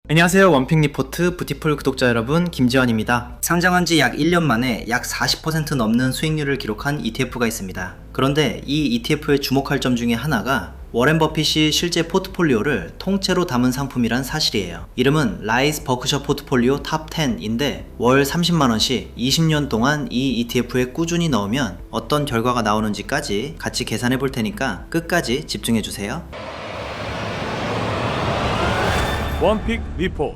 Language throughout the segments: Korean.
안녕하세요. 원픽 리포트 부티풀 구독자 여러분, 김지환입니다. 상장한 지 약 1년 만에 약 40% 넘는 수익률을 기록한 ETF가 있습니다. 그런데 이 ETF에 주목할 점 중에 하나가 워렌 버핏이 실제 포트폴리오를 통째로 담은 상품이란 사실이에요. 이름은 라이스 버크셔 포트폴리오 탑 10인데 월 30만원씩 20년 동안 이 ETF에 꾸준히 넣으면 어떤 결과가 나오는지까지 같이 계산해 볼 테니까 끝까지 집중해 주세요. 원픽 리포트.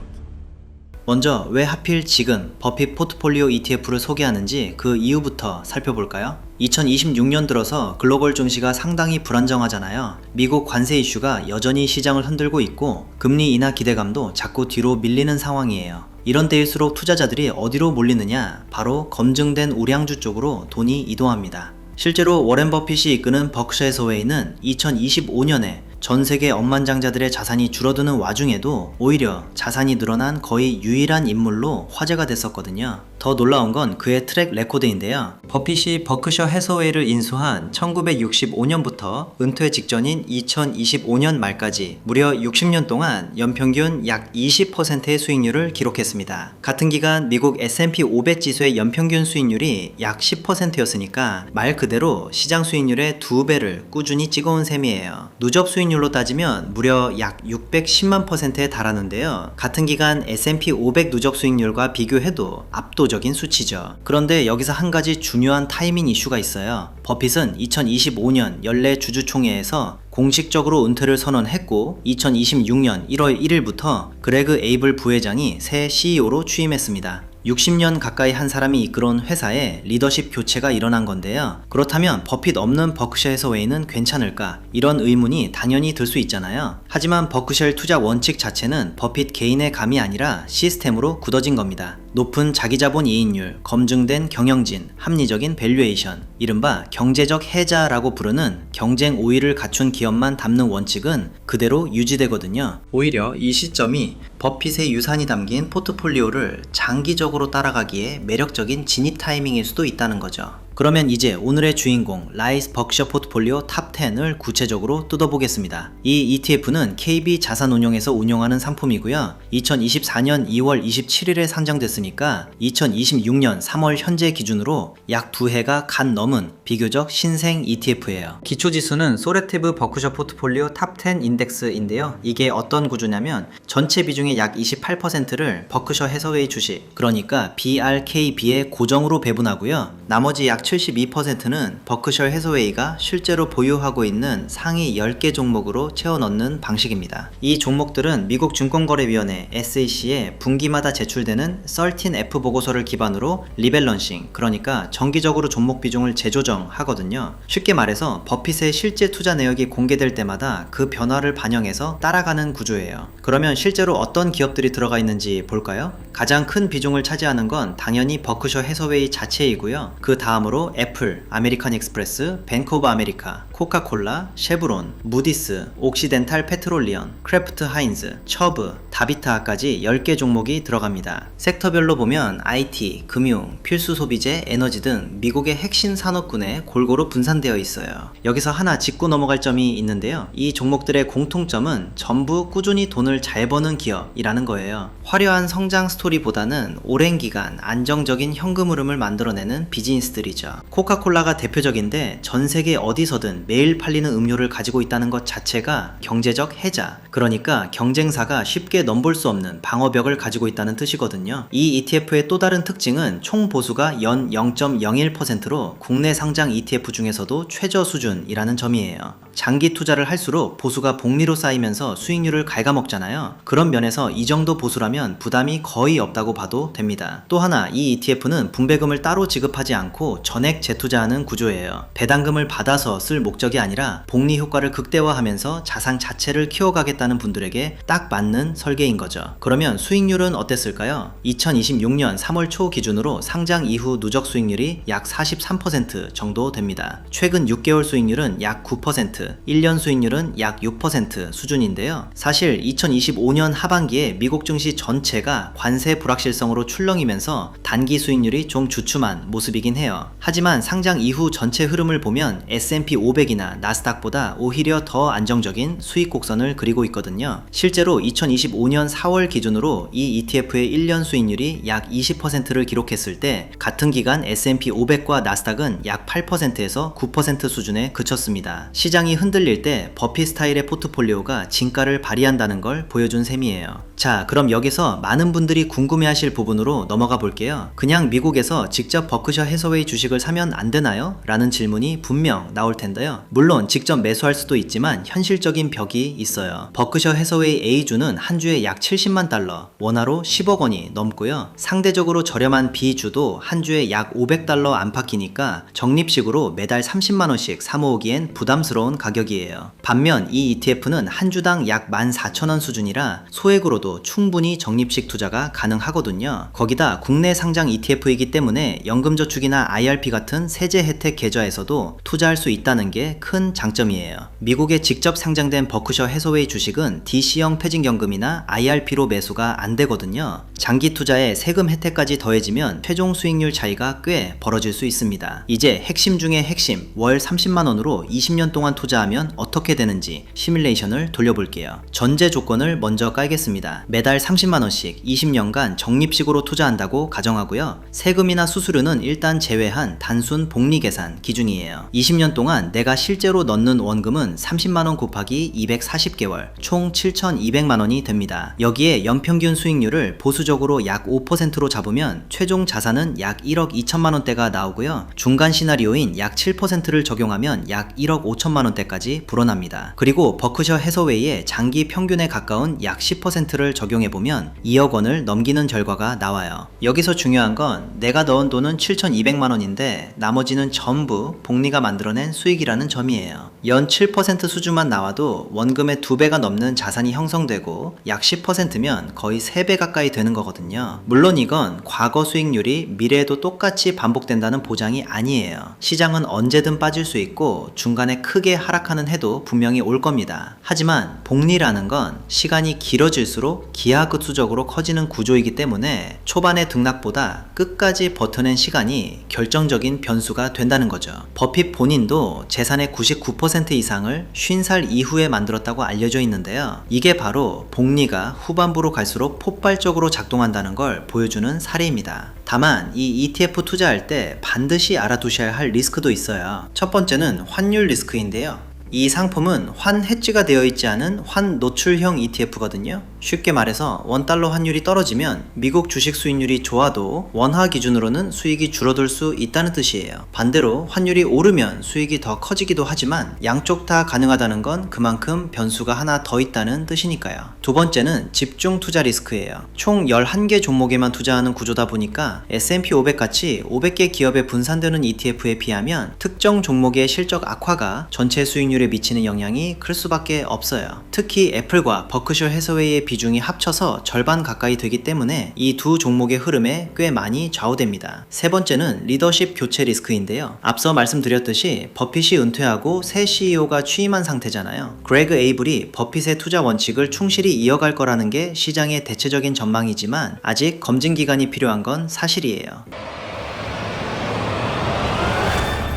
먼저 왜 하필 지금 버핏 포트폴리오 ETF를 소개하는지 그 이유부터 살펴볼까요? 2026년 들어서 글로벌 증시가 상당히 불안정하잖아요. 미국 관세 이슈가 여전히 시장을 흔들고 있고 금리 인하 기대감도 자꾸 뒤로 밀리는 상황이에요. 이런 때일수록 투자자들이 어디로 몰리느냐? 바로 검증된 우량주 쪽으로 돈이 이동합니다. 실제로 워렌 버핏이 이끄는 버크셔 해서웨이는 2025년에 전 세계 억만장자들의 자산이 줄어드는 와중에도 오히려 자산이 늘어난 거의 유일한 인물로 화제가 됐었거든요. 더 놀라운 건 그의 트랙 레코드인데요. 버핏이 버크셔 해서웨이를 인수한 1965년부터 은퇴 직전인 2025년 말까지 무려 60년 동안 연평균 약 20%의 수익률을 기록했습니다. 같은 기간 미국 S&P 500 지수의 연평균 수익률이 약 10%였으니까 말 그대로 시장 수익률의 2배를 꾸준히 찍어온 셈이에요. 누적 수익률로 따지면 무려 약 610만%에 달하는데요. 같은 기간 S&P 500 누적 수익률과 비교해도 압도적인 수치죠. 그런데 여기서 한 가지 중요한 타이밍 이슈가 있어요. 버핏은 2025년 연례 주주총회에서 공식적으로 은퇴를 선언했고 2026년 1월 1일부터 그레그 에이블 부회장이 새 CEO로 취임했습니다. 60년 가까이 한 사람이 이끌어온 회사에 리더십 교체가 일어난 건데요. 그렇다면 버핏 없는 버크셔 해서웨이는 괜찮을까? 이런 의문이 당연히 들 수 있잖아요. 하지만 버크셔의 투자 원칙 자체는 버핏 개인의 감이 아니라 시스템으로 굳어진 겁니다. 높은 자기자본 이익률, 검증된 경영진, 합리적인 밸류에이션, 이른바 경제적 해자라고 부르는 경쟁 우위를 갖춘 기업만 담는 원칙은 그대로 유지되거든요. 오히려 이 시점이 버핏의 유산이 담긴 포트폴리오를 장기적으로 따라가기에 매력적인 진입 타이밍일 수도 있다는 거죠. 그러면 이제 오늘의 주인공 라이스 버크셔 포트폴리오 탑 10을 구체적으로 뜯어보겠습니다. 이 ETF는 KB 자산운용에서 운용하는 상품이고요. 2024년 2월 27일에 상장됐으니까 2026년 3월 현재 기준으로 약 2해가 간 넘은 비교적 신생 ETF예요. 기초지수는 소레티브 버크셔 포트폴리오 탑 10 인덱스인데요. 이게 어떤 구조냐면 전체 비중의 약 28%를 버크셔 해서웨이 주식, 그러니까 BRKB에 고정으로 배분하고요. 나머지 약 72%는 버크셔 해서웨이가 실제로 보유하고 있는 상위 10개 종목으로 채워 넣는 방식입니다. 이 종목들은 미국 증권거래위원회 SEC에 분기마다 제출되는 13F 보고서를 기반으로 리밸런싱, 그러니까 정기적으로 종목 비중을 재조정하거든요. 쉽게 말해서 버핏의 실제 투자 내역이 공개될 때마다 그 변화를 반영해서 따라가는 구조예요. 그러면 실제로 어떤 기업들이 들어가 있는지 볼까요? 가장 큰 비중을 차지하는 건 당연히 버크셔 해서웨이 자체이고요. 그 다음으로 애플, 아메리칸 익스프레스, 뱅크 오브 아메리카, 코카콜라, 쉐브론, 무디스, 옥시덴탈 페트롤리언, 크래프트 하인즈, 처브, 다비타까지 10개 종목이 들어갑니다. 섹터별로 보면 IT, 금융, 필수 소비재, 에너지 등 미국의 핵심 산업군에 골고루 분산되어 있어요. 여기서 하나 짚고 넘어갈 점이 있는데요. 이 종목들의 공통점은 전부 꾸준히 돈을 잘 버는 기업이라는 거예요. 화려한 성장 스토리보다는 오랜 기간 안정적인 현금 흐름을 만들어내는 비즈니스들이죠. 코카콜라가 대표적인데 전 세계 어디서든 매일 팔리는 음료를 가지고 있다는 것 자체가 경제적 해자, 그러니까 경쟁사가 쉽게 넘볼 수 없는 방어벽을 가지고 있다는 뜻이거든요. 이 ETF의 또 다른 특징은 총 보수가 연 0.01%로 국내 상장 ETF 중에서도 최저 수준이라는 점이에요. 장기 투자를 할수록 보수가 복리로 쌓이면서 수익률을 갉아먹잖아요. 그런 면에서 이 정도 보수라면 부담이 거의 없다고 봐도 됩니다. 또 하나, 이 ETF는 분배금을 따로 지급하지 않고 전액 재투자하는 구조예요. 배당금을 받아서 쓸 목적이 아니라 복리 효과를 극대화하면서 자산 자체를 키워가겠다는 분들에게 딱 맞는 설계인 거죠. 그러면 수익률은 어땠을까요? 2026년 3월 초 기준으로 상장 이후 누적 수익률이 약 43% 정도 됩니다. 최근 6개월 수익률은 약 9%, 1년 수익률은 약 6% 수준인데요. 사실 2025년 하반기에 미국 증시 전체가 관세 불확실성으로 출렁이면서 단기 수익률이 좀 주춤한 모습이긴 해요. 하지만 상장 이후 전체 흐름을 보면 S&P 500이나 나스닥보다 오히려 더 안정적인 수익 곡선을 그리고 있거든요. 실제로 2025년 4월 기준으로 이 ETF의 1년 수익률이 약 20%를 기록했을 때 같은 기간 S&P 500과 나스닥은 약 8%에서 9% 수준에 그쳤습니다. 시장이 흔들릴 때 버핏 스타일의 포트폴리오가 진가를 발휘한다는 걸 보여준 셈이에요. 자, 그럼 여기서 많은 분들이 궁금해하실 부분으로 넘어가 볼게요. 그냥 미국에서 직접 버크셔 해서웨이 주식을 사면 안 되나요? 라는 질문이 분명 나올 텐데요. 물론 직접 매수할 수도 있지만 현실적인 벽이 있어요. 버크셔 해서웨이 A주는 한 주에 약 70만 달러, 원화로 10억 원이 넘고요. 상대적으로 저렴한 B주도 한 주에 약 500달러 안팎이니까 적립식으로 매달 30만 원씩 사모으기엔 부담스러운 가격이에요. 반면 이 ETF는 한 주당 약 14,000원 수준이라 소액으로도 충분히 적립식 투자가 가능하거든요. 거기다 국내 상장 ETF이기 때문에 연금저축이나 IRP 같은 세제 혜택 계좌에서도 투자할 수 있다는 게 큰 장점이에요. 미국에 직접 상장된 버크셔 해서웨이 주식은 DC형 퇴직연금이나 IRP로 매수가 안 되거든요. 장기 투자에 세금 혜택까지 더해지면 최종 수익률 차이가 꽤 벌어질 수 있습니다. 이제 핵심 중에 핵심, 월 30만 원으로 20년 동안 투자하면 어떻게 되는지 시뮬레이션을 돌려볼게요. 전제 조건을 먼저 깔겠습니다. 매달 30만 원씩 20년간 적립식으로 투자한다고 가정하고요. 세금이나 수수료는 일단 제외한 단순 복리 계산 기준이에요. 20년 동안 내가 실제로 넣는 원금은 30만 원 곱하기 240개월, 총 7,200만 원이 됩니다. 여기에 연평균 수익률을 보수적으로 약 5%로 잡으면 최종 자산은 약 1억 2천만 원대가 나오고요. 중간 시나리오인 약 7%를 적용하면 약 1억 5천만 원대까지 불어납니다. 그리고 버크셔 해서웨이의 장기 평균에 가까운 약 10%를 적용해보면 2억 원을 넘기는 결과가 나와요. 여기서 중요한 건 내가 넣은 돈은 7,200만 원인데 나머지는 전부 복리가 만들어낸 수익이라는 점이에요. 연 7% 수준만 나와도 원금의 2배가 넘는 자산이 형성되고 약 10%면 거의 3배 가까이 되는 거거든요. 물론 이건 과거 수익률이 미래에도 똑같이 반복된다는 보장이 아니에요. 시장은 언제든 빠질 수 있고 중간에 크게 하락하는 해도 분명히 올 겁니다. 하지만 복리라는 건 시간이 길어질수록 기하급수적으로 커지는 구조이기 때문에 초반의 등락보다 끝까지 버텨낸 시간이 결정적인 변수가 된다는 거죠. 버핏 본인도 재산의 99% 이상을 50살 이후에 만들었다고 알려져 있는데요. 이게 바로 복리가 후반부로 갈수록 폭발적으로 작동한다는 걸 보여주는 사례입니다. 다만 이 ETF 투자할 때 반드시 알아두셔야 할 리스크도 있어요. 첫 번째는 환율 리스크인데요. 이 상품은 환 해지가 되어 있지 않은 환 노출형 ETF거든요. 쉽게 말해서 원달러 환율이 떨어지면 미국 주식 수익률이 좋아도 원화 기준으로는 수익이 줄어들 수 있다는 뜻이에요. 반대로 환율이 오르면 수익이 더 커지기도 하지만 양쪽 다 가능하다는 건 그만큼 변수가 하나 더 있다는 뜻이니까요. 두 번째는 집중 투자 리스크예요. 총 11개 종목에만 투자하는 구조다 보니까 S&P 500 같이 500개 기업에 분산되는 ETF에 비하면 특정 종목의 실적 악화가 전체 수익률에 미치는 영향이 클 수밖에 없어요. 특히 애플과 버크셔 해서웨이의 비중이 합쳐서 절반 가까이 되기 때문에 이 두 종목의 흐름에 꽤 많이 좌우됩니다. 세 번째는 리더십 교체 리스크인데요. 앞서 말씀드렸듯이 버핏이 은퇴하고 새 CEO가 취임한 상태잖아요. 그레그 에이블이 버핏의 투자 원칙을 충실히 이어갈 거라는 게 시장의 대체적인 전망이지만 아직 검증 기간이 필요한 건 사실이에요.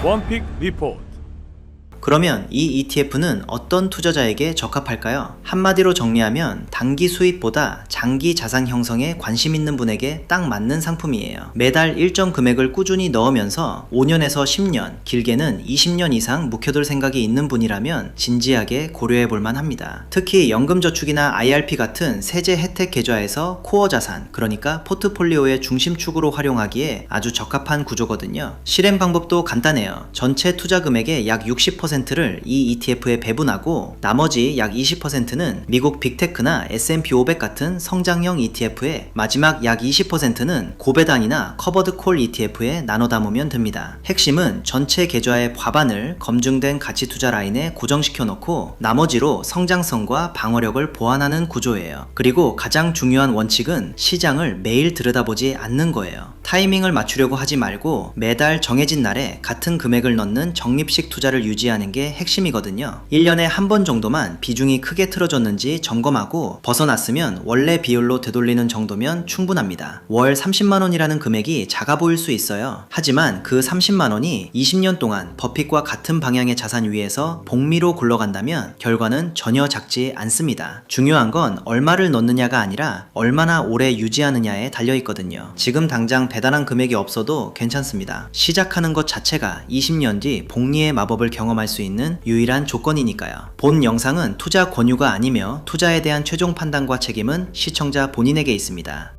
원픽 리포트. 그러면 이 ETF는 어떤 투자자에게 적합할까요? 한마디로 정리하면 단기 수익보다 장기 자산 형성에 관심 있는 분에게 딱 맞는 상품이에요. 매달 일정 금액을 꾸준히 넣으면서 5년에서 10년, 길게는 20년 이상 묵혀둘 생각이 있는 분이라면 진지하게 고려해 볼 만합니다. 특히 연금저축이나 IRP 같은 세제 혜택 계좌에서 코어 자산, 그러니까 포트폴리오의 중심축으로 활용하기에 아주 적합한 구조거든요. 실행 방법도 간단해요. 전체 투자 금액의 약 60%를 이 ETF에 배분하고 나머지 약 20%는 미국 빅테크나 S&P 500 같은 성장형 ETF에 마지막 약 20%는 고배당이나 커버드 콜 ETF에 나눠 담으면 됩니다. 핵심은 전체 계좌의 과반을 검증된 가치 투자 라인에 고정시켜 놓고 나머지로 성장성과 방어력을 보완하는 구조예요. 그리고 가장 중요한 원칙은 시장을 매일 들여다보지 않는 거예요. 타이밍을 맞추려고 하지 말고 매달 정해진 날에 같은 금액을 넣는 적립식 투자를 유지하는 하는 게 핵심이거든요. 1년에 한 번 정도만 비중이 크게 틀어졌는지 점검하고 벗어났으면 원래 비율로 되돌리는 정도면 충분합니다. 월 30만원이라는 금액이 작아 보일 수 있어요. 하지만 그 30만원이 20년 동안 버핏과 같은 방향의 자산 위에서 복미로 굴러간다면 결과는 전혀 작지 않습니다. 중요한 건 얼마를 넣느냐가 아니라 얼마나 오래 유지하느냐에 달려있거든요. 지금 당장 대단한 금액이 없어도 괜찮습니다. 시작하는 것 자체가 20년 뒤 복리의 마법을 경험할 수 있는 유일한 조건이니까요. 본 영상은 투자 권유가 아니며 투자에 대한 최종 판단과 책임은 시청자 본인에게 있습니다.